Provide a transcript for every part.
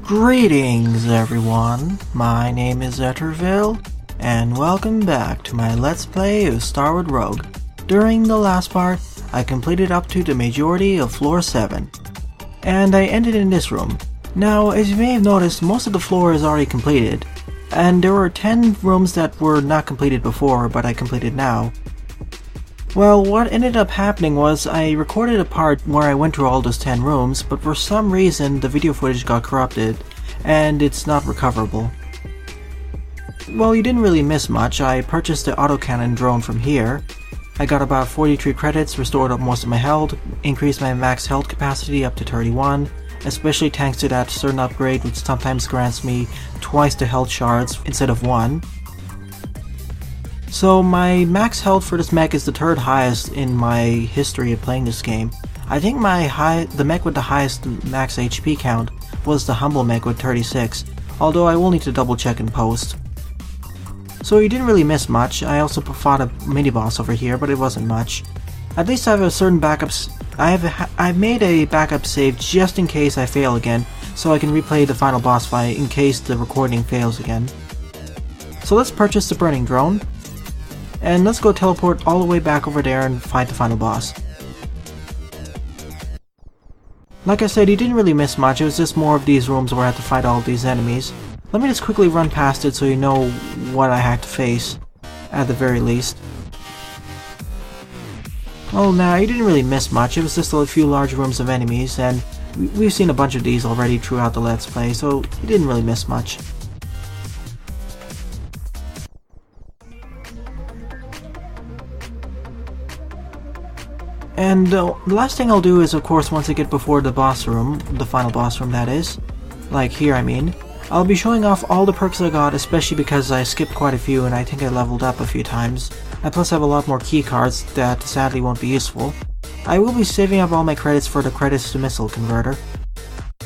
Greetings everyone, my name is Etterville, and welcome back to my Let's Play of Starward Rogue. During the last part, I completed up to the majority of floor 7, and I ended in this room. Now, as you may have noticed, most of the floor is already completed, and there were 10 rooms that were not completed before, but I completed now. Well, what ended up happening was I recorded a part where I went through all those 10 rooms, but for some reason the video footage got corrupted, and it's not recoverable. Well, you didn't really miss much. I purchased the autocannon drone from here. I got about 43 credits, restored up most of my health, increased my max health capacity up to 31, especially thanks to that certain upgrade which sometimes grants me twice the health shards instead of 1. So my max health for this mech is the 3rd highest in my history of playing this game. I think the mech with the highest max HP count was the Humble Mech with 36, although I will need to double check in post. So you didn't really miss much. I also fought a mini boss over here, but it wasn't much. At least I have a certain backups. I've made a backup save just in case I fail again, so I can replay the final boss fight in case the recording fails again. So let's purchase the burning drone. And let's go teleport all the way back over there and fight the final boss. Like I said, you didn't really miss much, it was just more of these rooms where I had to fight all of these enemies. Let me just quickly run past it so you know what I had to face, at the very least. Oh, nah, you didn't really miss much, it was just a few large rooms of enemies, and we've seen a bunch of these already throughout the Let's Play, so you didn't really miss much. And the last thing I'll do is, of course, once I get before the boss room, the final boss room that is, like here I mean, I'll be showing off all the perks I got, especially because I skipped quite a few and I think I leveled up a few times. I plus have a lot more key cards that sadly won't be useful. I will be saving up all my credits for the credits to missile converter.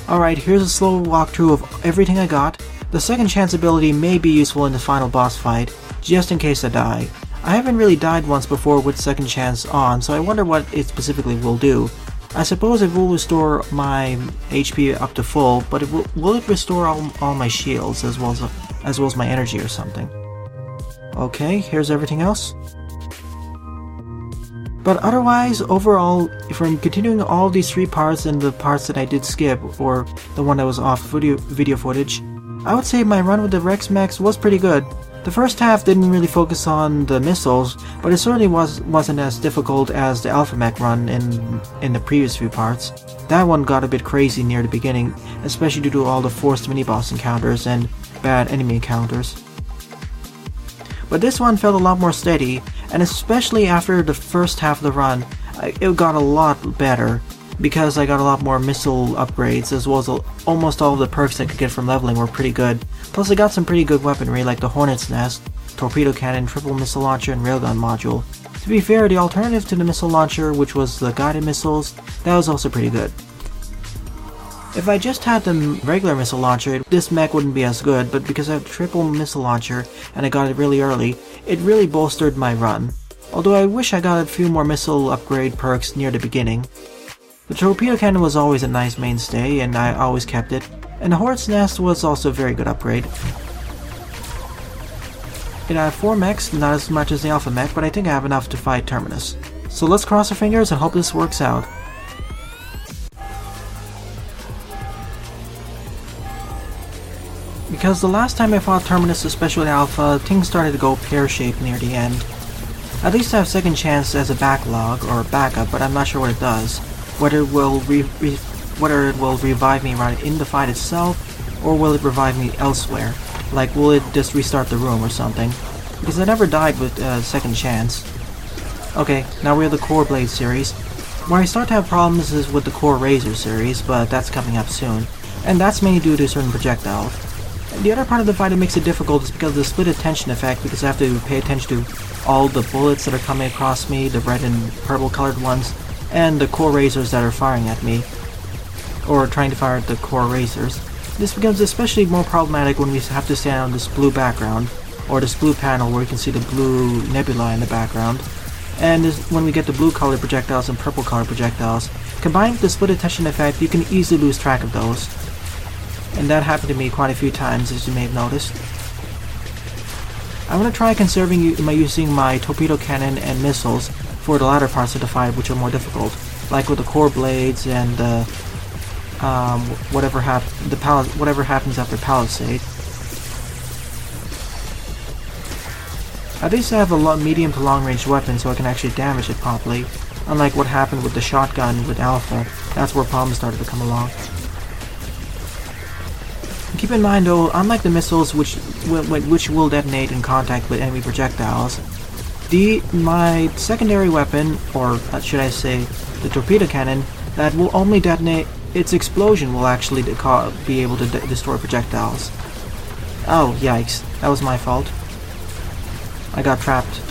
Alright, here's a slow walkthrough of everything I got. The second chance ability may be useful in the final boss fight, just in case I die. I haven't really died once before with second chance on, so I wonder what it specifically will do. I suppose it will restore my HP up to full, but will it restore all my shields as well as my energy or something? Okay, here's everything else. But otherwise, overall, from continuing all these 3 parts and the parts that I did skip, or the one that was off video footage, I would say my run with the Rex Mechs was pretty good. The first half didn't really focus on the missiles, but it certainly wasn't as difficult as the Alpha Mech run in the previous few parts. That one got a bit crazy near the beginning, especially due to all the forced mini-boss encounters and bad enemy encounters. But this one felt a lot more steady, and especially after the first half of the run, it got a lot better, because I got a lot more missile upgrades, as well as almost all of the perks I could get from leveling were pretty good. Plus I got some pretty good weaponry like the Hornet's Nest, torpedo cannon, triple missile launcher, and railgun module. To be fair, the alternative to the missile launcher, which was the guided missiles, that was also pretty good. If I just had the regular missile launcher, this mech wouldn't be as good, but because I have the triple missile launcher and I got it really early, it really bolstered my run. Although I wish I got a few more missile upgrade perks near the beginning. The torpedo cannon was always a nice mainstay, and I always kept it, and the Hornet's Nest was also a very good upgrade. And I have 4 mechs, not as much as the Alpha Mech, but I think I have enough to fight Terminus. So let's cross our fingers and hope this works out. Because the last time I fought Terminus, especially Alpha, things started to go pear-shaped near the end. At least I have second chance as a backlog, or backup, but I'm not sure what it does. Whether it will revive me right in the fight itself, or will it revive me elsewhere? Like, will it just restart the room or something? Because I never died with second chance. Okay, now we have the Core Blade series. Where I start to have problems is with the Core Razor series, but that's coming up soon. And that's mainly due to certain projectiles. The other part of the fight that makes it difficult is because of the split attention effect, because I have to pay attention to all the bullets that are coming across me, the red and purple colored ones, and the core razors that are firing at me, or trying to fire at the core razors. This becomes especially more problematic when we have to stand on this blue background, or this blue panel where you can see the blue nebula in the background. And when we get the blue colored projectiles and purple colored projectiles, combined with the split attention effect, you can easily lose track of those. and that happened to me quite a few times, as you may have noticed. I'm going to try conserving using my torpedo cannon and missiles for the latter parts of the fight, which are more difficult, like with the core blades and whatever happens after palisade. At least I have a medium to long range weapon, so I can actually damage it properly. Unlike what happened with the shotgun with Alpha, that's where problems started to come along. Keep in mind though, unlike the missiles which will detonate in contact with enemy projectiles, my secondary weapon, or should I say the torpedo cannon, that will only detonate, its explosion will actually be able to destroy projectiles. Oh, yikes. That was my fault. I got trapped.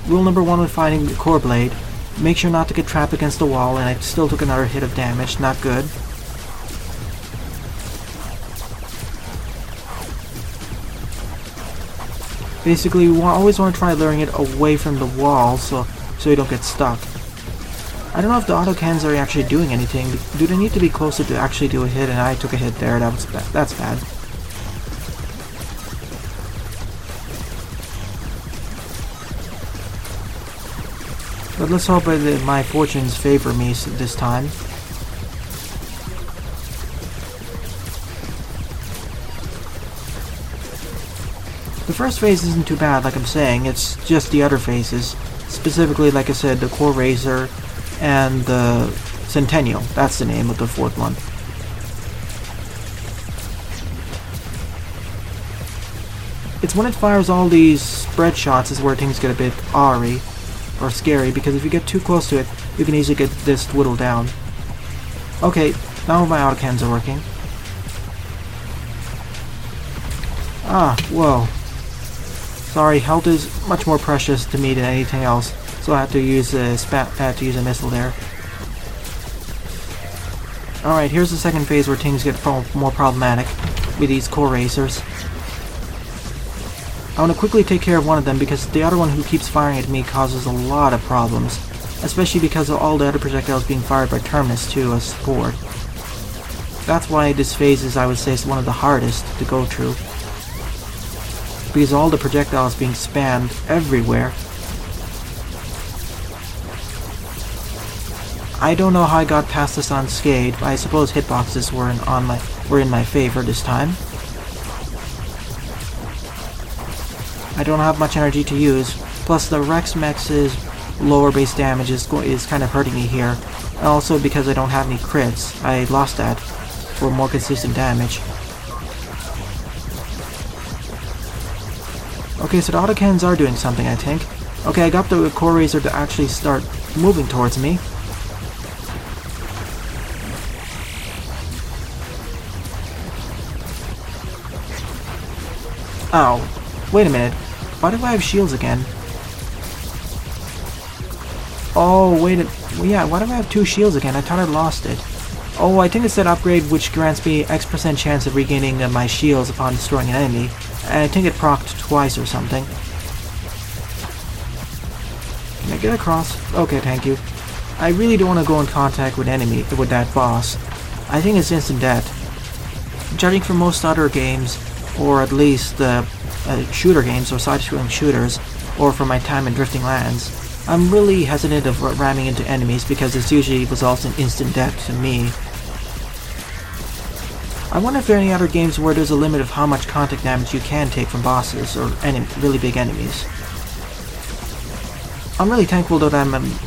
Rule number 1 with fighting the core blade, make sure not to get trapped against the wall, and I still took another hit of damage, not good. Basically, you always want to try luring it away from the wall so you don't get stuck. I don't know if the autocannons are actually doing anything. Do they need to be closer to actually do a hit? And I took a hit there. That's bad. But let's hope that my fortunes favor me this time. The first phase isn't too bad, like I'm saying, it's just the other phases. Specifically, like I said, the Core Razor and the Centennial. That's the name of the fourth one. It's when it fires all these spread shots is where things get a bit awry or scary, because if you get too close to it, you can easily get this whittled down. Okay, now my autocannons are working. Ah, whoa. Sorry, health is much more precious to me than anything else, so I had to use a missile there. Alright, here's the second phase where things get more problematic with these core racers. I want to quickly take care of one of them because the other one who keeps firing at me causes a lot of problems, especially because of all the other projectiles being fired by Terminus too as support. That's why this phase is, I would say, one of the hardest to go through, because all the projectiles being spammed everywhere. I don't know how I got past this unscathed, but I suppose hitboxes were in my favor this time. I don't have much energy to use, plus the Rex Mech's lower base damage is kind of hurting me here, and also because I don't have any crits, I lost that for more consistent damage. Okay, so the autocannons are doing something, I think. Okay, I got the Core Razor to actually start moving towards me. Ow. Wait a minute. Why do I have shields again? Oh, wait a... yeah, why do I have 2 shields again? I thought I lost it. Oh, I think it's that upgrade which grants me X% chance of regaining my shields upon destroying an enemy. I think it procced twice or something. Can I get across? Okay, thank you. I really don't want to go in contact with that boss. I think it's instant death. Judging from most other games, or at least shooter games or side-scrolling shooters, or from my time in Drifting Lands, I'm really hesitant of ramming into enemies because this usually results in instant death to me. I wonder if there are any other games where there's a limit of how much contact damage you can take from bosses or really big enemies. I'm really thankful that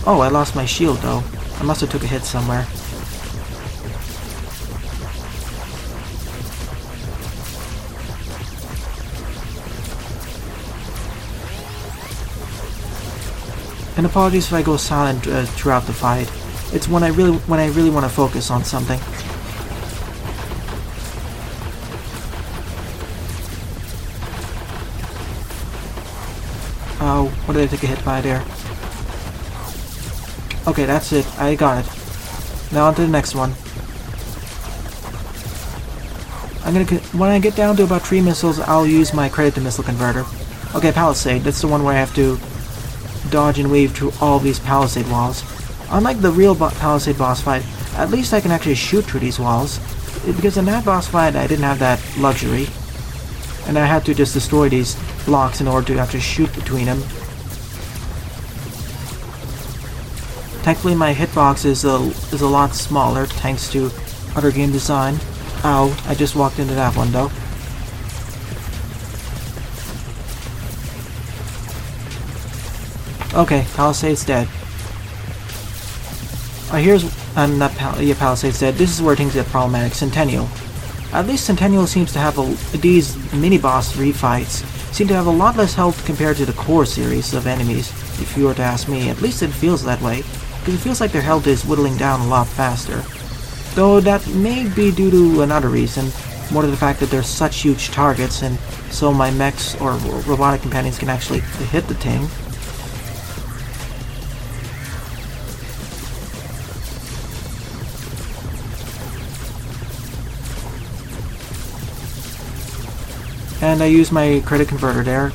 oh, I lost my shield though. I must have took a hit somewhere. And apologies if I go silent throughout the fight. It's when I really want to focus on something. Oh, what did I take a hit by there? Okay, that's it. I got it. Now on to the next one. When I get down to about 3 missiles, I'll use my credit to missile converter. Okay, Palisade. That's the one where I have to dodge and weave through all these palisade walls. Unlike the real palisade boss fight, At least I can actually shoot through these walls. Because in that boss fight I didn't have that luxury. And I had to just destroy these blocks in order to actually shoot between them. Thankfully my hitbox is a lot smaller thanks to other game design. Ow, I just walked into that one though. Okay, Palisade's dead. Here's... Palisade's dead. This is where things get problematic. Centennial. At least Centennial seems to have these mini-boss refights seem to have a lot less health compared to the core series of enemies, if you were to ask me. At least it feels that way, because it feels like their health is whittling down a lot faster. Though that may be due to another reason, more to the fact that they're such huge targets, and so my mechs or robotic companions can actually hit the thing. And I use my credit converter there.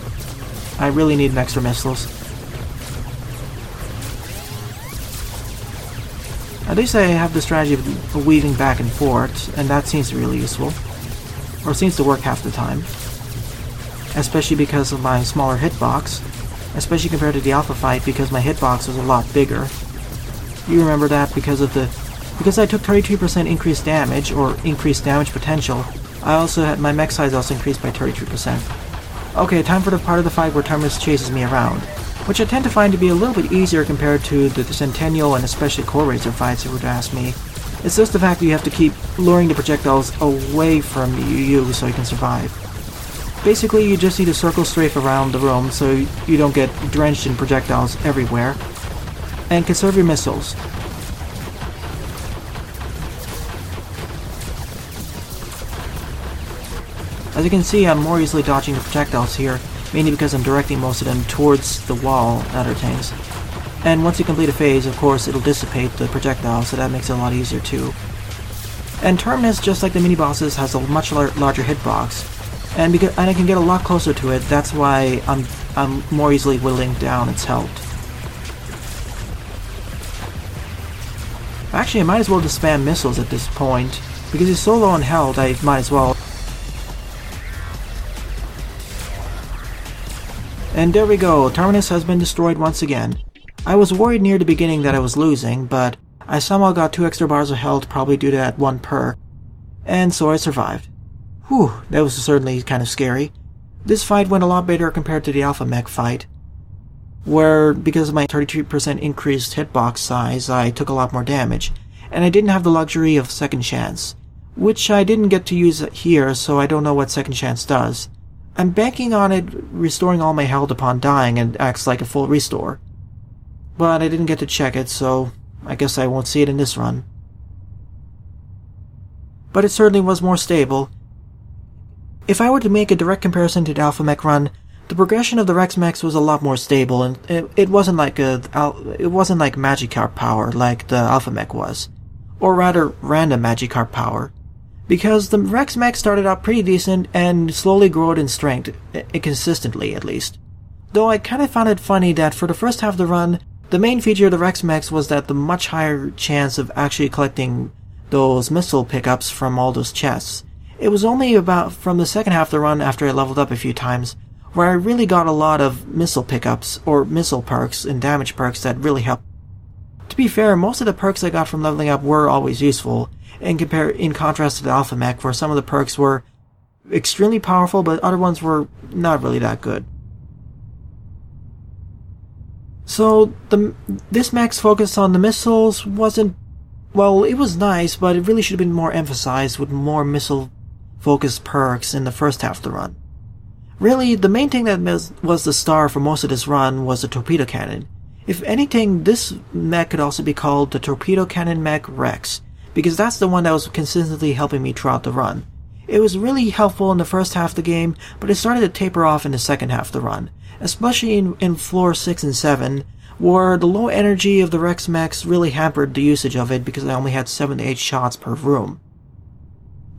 I really need extra missiles. At least I have the strategy of weaving back and forth, and that seems really useful. Or seems to work half the time. Especially because of my smaller hitbox. Especially compared to the alpha fight, because my hitbox was a lot bigger. You remember that because I took 32% increased damage, or increased damage potential. I also had my mech size also increased by 33%. Okay, time for the part of the fight where Terminus chases me around, which I tend to find to be a little bit easier compared to the Centennial and especially Core Razor fights, if you were to ask me. It's just the fact that you have to keep luring the projectiles away from you so you can survive. Basically, you just need to circle strafe around the room so you don't get drenched in projectiles everywhere, and conserve your missiles. As you can see, I'm more easily dodging the projectiles here, mainly because I'm directing most of them towards the wall and other things. And once you complete a phase, of course, it'll dissipate the projectiles, so that makes it a lot easier too. And Terminus, just like the mini-bosses, has a much larger hitbox, and I can get a lot closer to it. That's why I'm more easily whittling down its health. Actually, I might as well just spam missiles at this point, because he's so low on health, I might as well. And there we go, Terminus has been destroyed once again. I was worried near the beginning that I was losing, but I somehow got 2 extra bars of health, probably due to that one perk, and so I survived. Whew, that was certainly kind of scary. This fight went a lot better compared to the Alpha Mech fight, where, because of my 33% increased hitbox size, I took a lot more damage, and I didn't have the luxury of Second Chance, which I didn't get to use here, so I don't know what Second Chance does. I'm banking on it restoring all my health upon dying and acts like a full restore. But I didn't get to check it, so I guess I won't see it in this run. But it certainly was more stable. If I were to make a direct comparison to the Alpha Mech run, the progression of the Rex Mechs was a lot more stable, and it wasn't like Magikarp power like the Alpha Mech was, or rather random Magikarp power. Because the Rex Mech started out pretty decent and slowly grew in strength, consistently at least. Though I kind of found it funny that for the first half of the run, the main feature of the Rex Mechs was that the much higher chance of actually collecting those missile pickups from all those chests. It was only about from the second half of the run, after I leveled up a few times, where I really got a lot of missile pickups, or missile perks and damage perks that really helped. To be fair, most of the perks I got from leveling up were always useful, in contrast to the Alpha Mech, where some of the perks were extremely powerful, but other ones were not really that good. So, this mech's focus on the missiles wasn't... Well, it was nice, but it really should have been more emphasized with more missile-focused perks in the first half of the run. Really, the main thing that was the star for most of this run was the torpedo cannon. If anything, this mech could also be called the Torpedo Cannon Mech Rex, because that's the one that was consistently helping me throughout the run. It was really helpful in the first half of the game, but it started to taper off in the second half of the run, especially in floor 6 and 7, where the low energy of the Rex Mechs really hampered the usage of it because I only had 7 to 8 shots per room.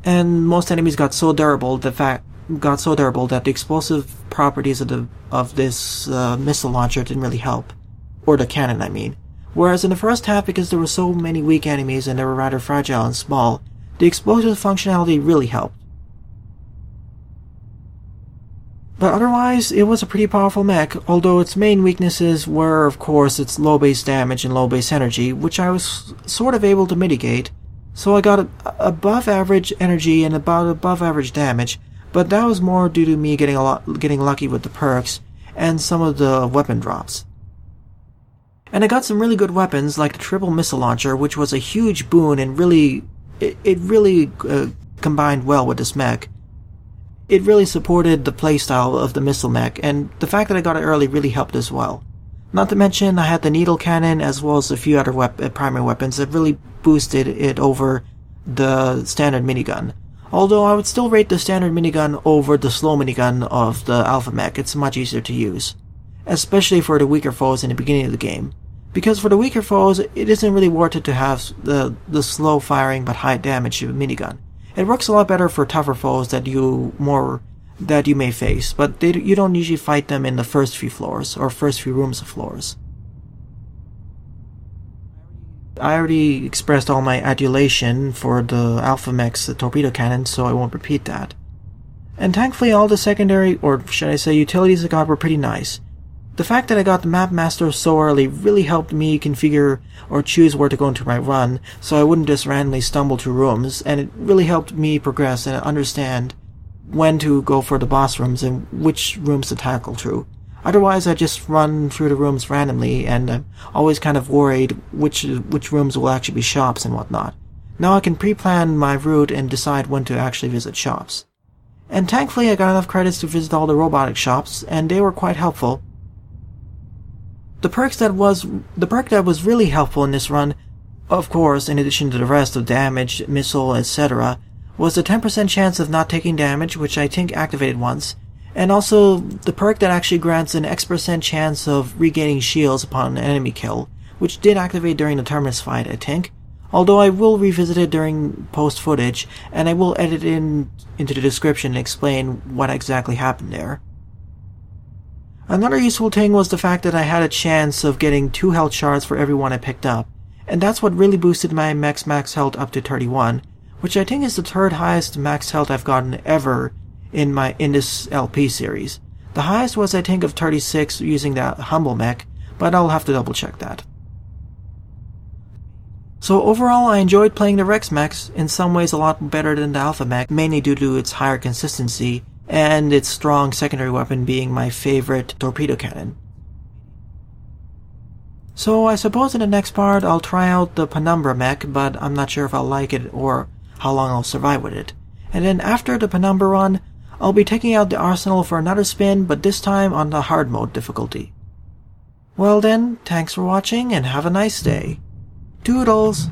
And most enemies got so durable that the explosive properties of this missile launcher didn't really help. Or the cannon, I mean. Whereas in the first half, because there were so many weak enemies and they were rather fragile and small, the explosive functionality really helped. But otherwise, it was a pretty powerful mech, although its main weaknesses were, of course, its low base damage and low base energy, which I was sort of able to mitigate. So I got above average energy and about above average damage, but that was more due to me getting lucky with the perks and some of the weapon drops. And I got some really good weapons like the triple missile launcher, which was a huge boon and it really combined well with this mech. It really supported the playstyle of the missile mech, and the fact that I got it early really helped as well. Not to mention, I had the needle cannon as well as a few other primary weapons that really boosted it over the standard minigun. Although I would still rate the standard minigun over the slow minigun of the alpha mech. It's much easier to use, especially for the weaker foes in the beginning of the game. Because for the weaker foes, it isn't really worth it to have the slow firing but high damage minigun. It works a lot better for tougher foes that you may face, but you don't usually fight them in the first few floors or first few rooms of floors. I already expressed all my adulation for the Alpha Mech's torpedo cannon, so I won't repeat that. And thankfully all the secondary, or should I say utilities I got were pretty nice. The fact that I got the Map Master so early really helped me configure or choose where to go into my run, so I wouldn't just randomly stumble through rooms, and it really helped me progress and understand when to go for the boss rooms and which rooms to tackle through. Otherwise, I just run through the rooms randomly, and I'm always kind of worried which rooms will actually be shops and whatnot. Now I can pre-plan my route and decide when to actually visit shops. And thankfully I got enough credits to visit all the robotic shops, and they were quite helpful. The perk that was really helpful in this run, of course, in addition to the rest of damage, missile, etc., was the 10% chance of not taking damage, which I think activated once, and also the perk that actually grants an X% chance of regaining shields upon an enemy kill, which did activate during the Terminus fight, I think, although I will revisit it during post footage, and I will edit into the description and explain what exactly happened there. Another useful thing was the fact that I had a chance of getting 2 health shards for every one I picked up, and that's what really boosted my max health up to 31, which I think is the 3rd highest max health I've gotten ever in this LP series. The highest was I think of 36 using that Humble Mech, but I'll have to double check that. So overall I enjoyed playing the Rex Mechs, in some ways a lot better than the Alpha Mech, mainly due to its higher consistency, and its strong secondary weapon being my favorite torpedo cannon. So I suppose in the next part I'll try out the Penumbra mech, but I'm not sure if I'll like it or how long I'll survive with it. And then after the Penumbra run, I'll be taking out the arsenal for another spin, but this time on the hard mode difficulty. Well then, thanks for watching and have a nice day. Toodles!